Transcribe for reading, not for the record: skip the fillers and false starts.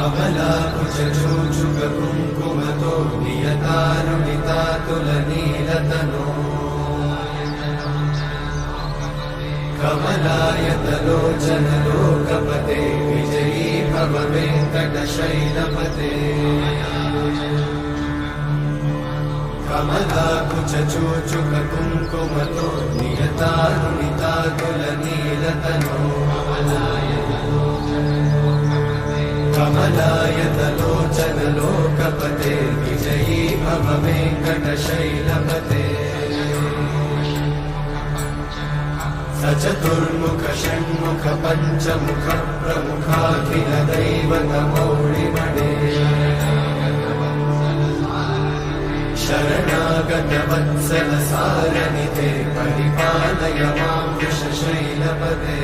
कमलाकुचूचुककुङ्कुमतो नियतारुणितातुलनीलतनो कमलायतलोचनलोकपते विजयी भव वेङ्कटशैलपते कमलाकुचूचुककुङ्कुमतो नियतारुणितातुलनीलतनो कमलायतलोचनलोकपते विजयी भव वेङ्कटशैलपते सचतुर्मुख षण्मुख पञ्चमुख प्रमुखाखिल दैवतमौळिमणे शरणागत वत्सल सारनिधे परिपालय मां वृषशैलपते।